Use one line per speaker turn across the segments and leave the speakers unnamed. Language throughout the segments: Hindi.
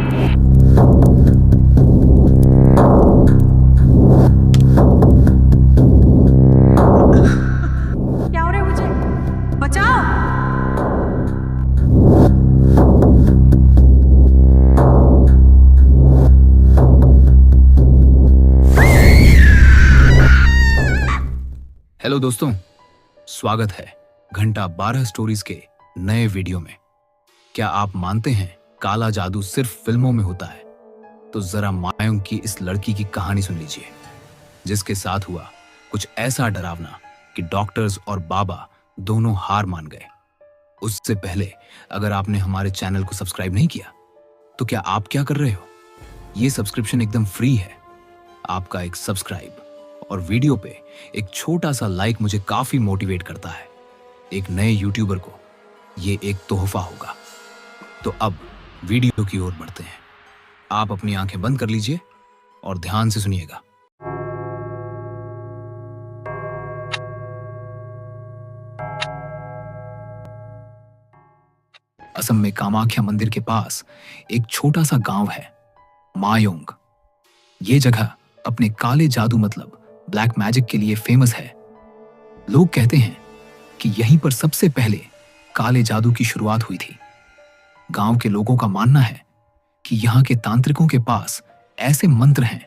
क्या हो रहा है? मुझे बचाओ।
हेलो दोस्तों, स्वागत है घंटा 12 स्टोरीज के नए वीडियो में। क्या आप मानते हैं काला जादू सिर्फ फिल्मों में होता है? तो जरा मायूंग की इस लड़की की कहानी सुन लीजिए, जिसके साथ हुआ कुछ ऐसा डरावना कि डॉक्टर्स और बाबा दोनों हार मान गए। उससे पहले अगर आपने हमारे चैनल को सब्सक्राइब नहीं किया तो क्या आप क्या कर रहे हो? ये सब्सक्रिप्शन एकदम फ्री है। आपका एक सब्सक्राइब और वीडियो पे एक छोटा सा लाइक मुझे काफी मोटिवेट करता है। एक नए यूट्यूबर को ये एक तोहफा होगा। तो अब वीडियो की ओर बढ़ते हैं। आप अपनी आंखें बंद कर लीजिए और ध्यान से सुनिएगा। असम में कामाख्या मंदिर के पास एक छोटा सा गांव है, मायोंग। ये जगह अपने काले जादू मतलब ब्लैक मैजिक के लिए फेमस है। लोग कहते हैं कि यहीं पर सबसे पहले काले जादू की शुरुआत हुई थी। गांव के लोगों का मानना है कि यहाँ के तांत्रिकों के पास ऐसे मंत्र हैं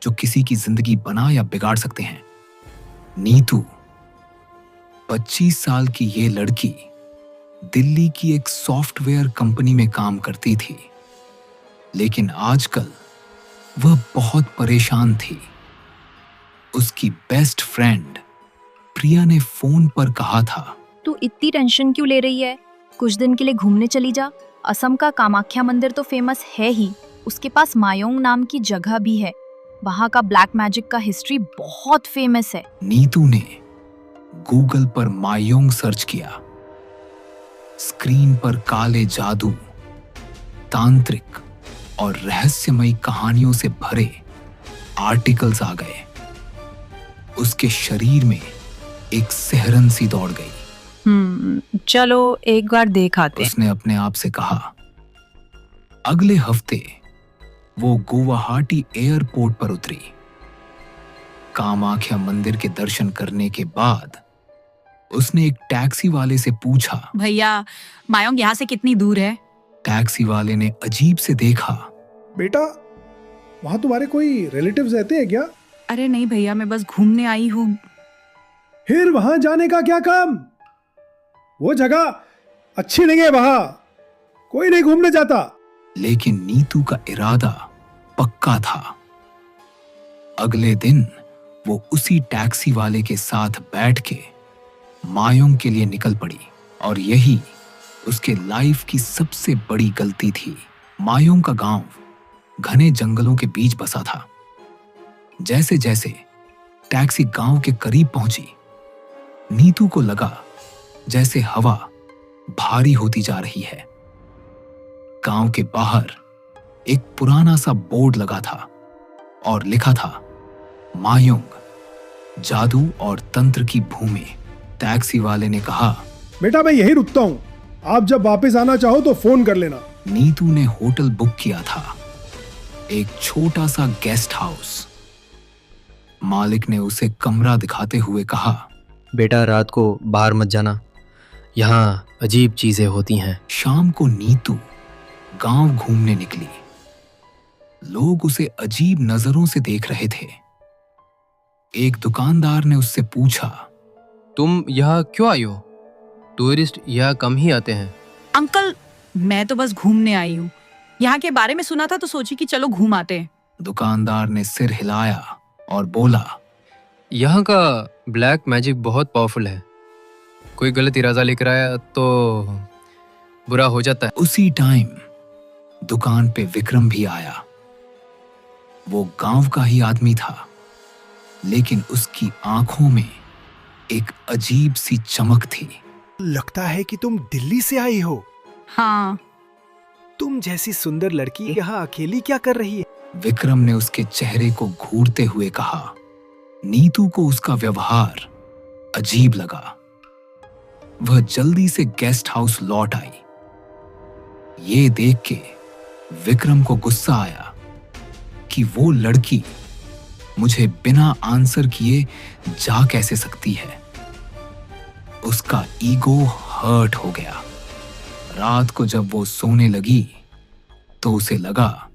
जो किसी की जिंदगी बना या बिगाड़ सकते हैं। नीतू 25 साल की ये लड़की दिल्ली की एक सॉफ्टवेयर कंपनी में काम करती थी, लेकिन आजकल वह बहुत परेशान थी। उसकी बेस्ट फ्रेंड प्रिया ने फोन पर कहा था,
तू इतनी टेंशन क्यों ले रही है? कुछ दिन के लिए घूमने चली जा। असम का कामाख्या मंदिर तो फेमस है ही, उसके पास मायोंग नाम की जगह भी है। वहाँ का ब्लैक मैजिक का हिस्ट्री बहुत फेमस है।
नीतू ने गूगल पर मायोंग सर्च किया। स्क्रीन पर काले जादू, तांत्रिक और रहस्यमयी कहानियों से भरे आर्टिकल्स आ गए। उसके शरीर में एक सिहरन सी दौड़ गई।
चलो एक बार देख आते हैं।
उसने अपने आप से कहा। अगले हफ्ते वो गुवाहाटी एयरपोर्ट पर उतरी। कामाख्या मंदिर के दर्शन करने के बाद उसने एक टैक्सी वाले से पूछा,
भैया मायोंग यहाँ से कितनी दूर है?
टैक्सी वाले ने अजीब से देखा।
बेटा, वहां तुम्हारे कोई रिलेटिव्स रहते हैं क्या?
अरे नहीं भैया, मैं बस घूमने आई हूँ।
फिर वहां जाने का क्या काम? वो जगह अच्छी नहीं है, वहां कोई नहीं घूमने जाता।
लेकिन नीतू का इरादा पक्का था। अगले दिन वो उसी टैक्सी वाले के साथ बैठ के मायोंग के लिए निकल पड़ी, और यही उसके लाइफ की सबसे बड़ी गलती थी। मायोंग का गांव घने जंगलों के बीच बसा था। जैसे जैसे टैक्सी गांव के करीब पहुंची, नीतू को लगा जैसे हवा भारी होती जा रही है। गांव के बाहर एक पुराना सा बोर्ड लगा था और लिखा था, मायोंग, जादू और तंत्र की भूमि। टैक्सी वाले ने कहा,
बेटा मैं यही रुकता हूँ, आप जब वापस आना चाहो तो फोन कर लेना।
नीतू ने होटल बुक किया था, एक छोटा सा गेस्ट हाउस। मालिक ने उसे कमरा दिखाते हुए कहा,
बेटा रात को बाहर मत जाना, यहाँ अजीब चीजें होती हैं।
शाम को नीतू गांव घूमने निकली। लोग उसे अजीब नजरों से देख रहे थे। एक दुकानदार ने उससे पूछा,
तुम यहाँ क्यों आई हो? टूरिस्ट यहाँ कम ही आते हैं।
अंकल मैं तो बस घूमने आई हूँ, यहाँ के बारे में सुना था तो सोची कि चलो घूम आते हैं।
दुकानदार ने सिर हिलाया और बोला,
यहाँ का ब्लैक मैजिक बहुत पावरफुल है, कोई गलत इरादा लेकर आया तो बुरा हो जाता है।
उसी टाइम दुकान पे विक्रम भी आया। वो गांव का ही आदमी था, लेकिन उसकी आंखों में एक अजीब सी चमक थी।
लगता है कि तुम दिल्ली से आई हो।
हाँ।
तुम जैसी सुंदर लड़की यहाँ अकेली क्या कर रही है?
विक्रम ने उसके चेहरे को घूरते हुए कहा। नीतू को उसका व्यवहार अजीब लगा। वह जल्दी से गेस्ट हाउस लौट आई। ये देख के विक्रम को गुस्सा आया कि वो लड़की मुझे बिना आंसर किए जा कैसे सकती है। उसका ईगो हर्ट हो गया। रात को जब वो सोने लगी तो उसे लगा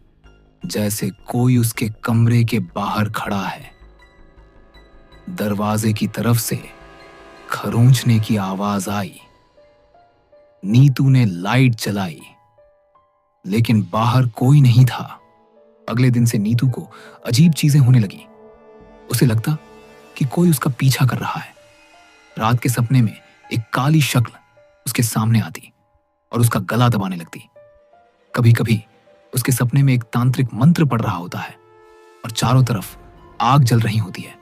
जैसे कोई उसके कमरे के बाहर खड़ा है। दरवाजे की तरफ से खरोंचने की आवाज आई। नीतू ने लाइट जलाई, लेकिन बाहर कोई नहीं था। अगले दिन से नीतू को अजीब चीजें होने लगी। उसे लगता कि कोई उसका पीछा कर रहा है। रात के सपने में एक काली शक्ल उसके सामने आती और उसका गला दबाने लगती। कभी कभी उसके सपने में एक तांत्रिक मंत्र पढ़ रहा होता है और चारों तरफ आग जल रही होती है,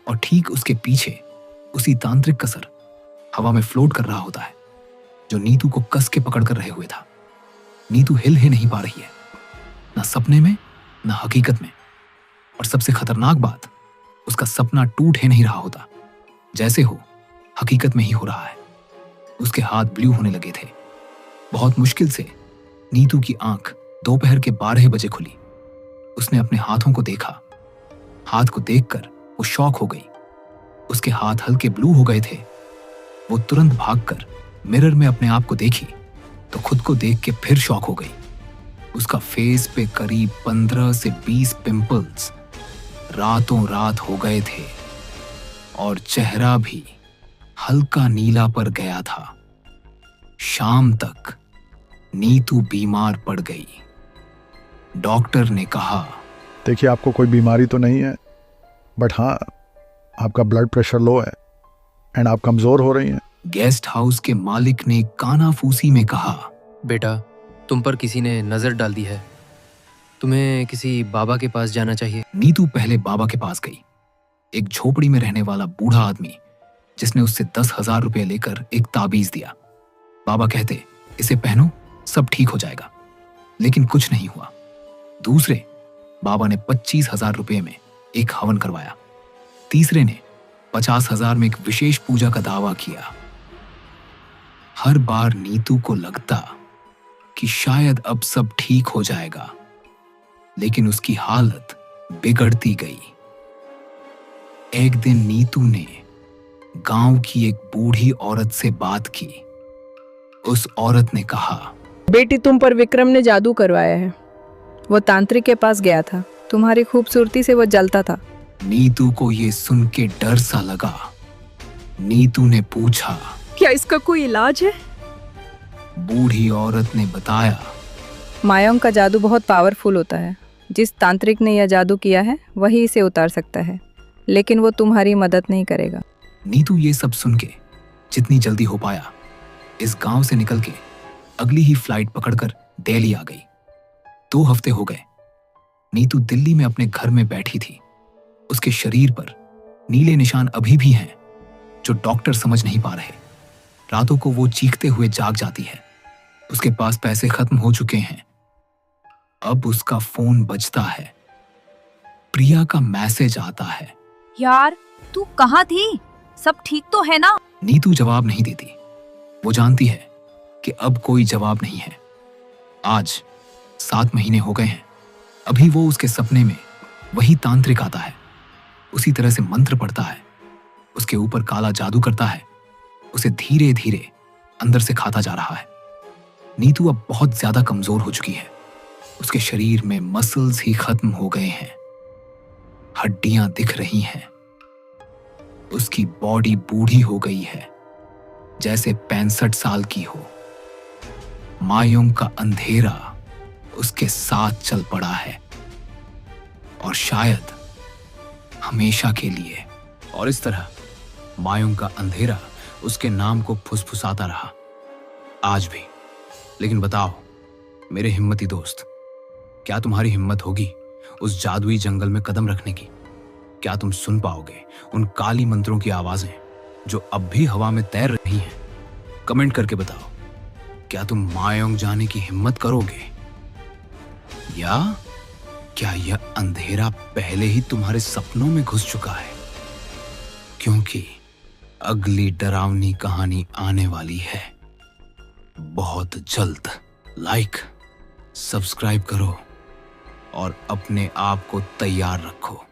और ठीक उसके पीछे उसी तांत्रिक कसर हवा में फ्लोट कर रहा होता है जो नीतू को कस के पकड़ कर रहे हुए था। नीतू हिल ही नहीं पा रही है, ना सपने में ना हकीकत में। और सबसे खतरनाक बात, उसका सपना टूट ही नहीं रहा होता, जैसे हो हकीकत में ही हो रहा है। उसके हाथ ब्लू होने लगे थे। बहुत मुश्किल से नीतू की आंख दोपहर के 12 बजे खुली। उसने अपने हाथों को देखा। हाथ को देखकर वो शॉक हो गई। उसके हाथ हल्के ब्लू हो गए थे। वो तुरंत भागकर मिरर में अपने आप को देखी तो खुद को देख के फिर शॉक हो गई। उसका फेस पे करीब 15 से 20 पिंपल्स रातों रात हो गए थे और चेहरा भी हल्का नीला पड़ गया था। शाम तक नीतू बीमार पड़ गई। डॉक्टर ने कहा,
देखिए आपको कोई बीमारी तो नहीं है, बट हाँ आपका ब्लड प्रेशर लो है एंड आप कमज़ोर हो रही हैं।
गेस्ट हाउस के मालिक ने कानाफूसी में कहा,
बेटा, तुम पर किसी ने नजर डाल दी है। तुम्हें किसी बाबा के पास जाना चाहिए।
नीतू पहले बाबा के पास गई। एक झोपड़ी में रहने वाला बूढ़ा आदमी जिसने उससे 10,000 रुपये लेकर एक ताबीज दिया। बाबा कहते, इसे पहनो, सब ठीक हो जाएगा। लेकिन कुछ नहीं हुआ। दूसरे बाबा ने 25,000 रुपये में एक हवन करवाया। तीसरे ने 50,000 में एक विशेष पूजा का दावा किया। हर बार नीतू को लगता कि शायद अब सब ठीक हो जाएगा, लेकिन उसकी हालत बिगड़ती गई। एक दिन नीतू ने गांव की एक बूढ़ी औरत से बात की। उस औरत ने कहा,
बेटी, तुम पर विक्रम ने जादू करवाया है। वो तांत्रिक के पास गया था, तुम्हारी खूबसूरती से वो जलता था।
नीतू को ये सुन के डर सा लगा। नीतू ने पूछा,
क्या इसका कोई इलाज है?
बूढ़ी औरत ने बताया,
मायोंग का जादू बहुत पावरफुल होता है। जिस तांत्रिक ने यह जादू किया है वही इसे उतार सकता है, लेकिन वो तुम्हारी मदद नहीं करेगा।
नीतू ये सब सुन के जितनी जल्दी हो पाया इस गांव से निकल के अगली ही फ्लाइट पकड़कर दिल्ली आ गई। 2 हफ्ते हो गए। नीतू दिल्ली में अपने घर में बैठी थी। उसके शरीर पर नीले निशान अभी भी हैं जो डॉक्टर समझ नहीं पा रहे। रातों को वो चीखते हुए जाग जाती है। उसके पास पैसे खत्म हो चुके हैं। अब उसका फोन बजता है। प्रिया का मैसेज आता है।
यार, तू कहाँ थी? सब ठीक तो है ना?
नीतू जवाब नहीं देती। वो जानती है कि अब कोई जवाब नहीं है। आज 7 महीने हो गए हैं। अभी वो उसके सपने में वही तांत्रिक आता है, उसी तरह से मंत्र पढ़ता है, उसके ऊपर काला जादू करता है, उसे धीरे धीरे अंदर से खाता जा रहा है। नीतू अब बहुत ज्यादा कमजोर हो चुकी है। उसके शरीर में मसल्स ही खत्म हो गए हैं। हड्डियां दिख रही हैं। उसकी बॉडी बूढ़ी हो गई है, जैसे 65 साल की हो। मायोंग का अंधेरा उसके साथ चल पड़ा है, और शायद हमेशा के लिए। और इस तरह मायोंग का अंधेरा उसके नाम को फुसफुसाता रहा, आज भी। लेकिन बताओ मेरे हिम्मती दोस्त, क्या तुम्हारी हिम्मत होगी उस जादुई जंगल में कदम रखने की? क्या तुम सुन पाओगे उन काली मंत्रों की आवाजें जो अब भी हवा में तैर रही हैं? कमेंट करके बताओ, क्या तुम मायोंग जाने की हिम्मत करोगे, या क्या यह अंधेरा पहले ही तुम्हारे सपनों में घुस चुका है? क्योंकि अगली डरावनी कहानी आने वाली है बहुत जल्द। लाइक, सब्सक्राइब करो और अपने आप को तैयार रखो।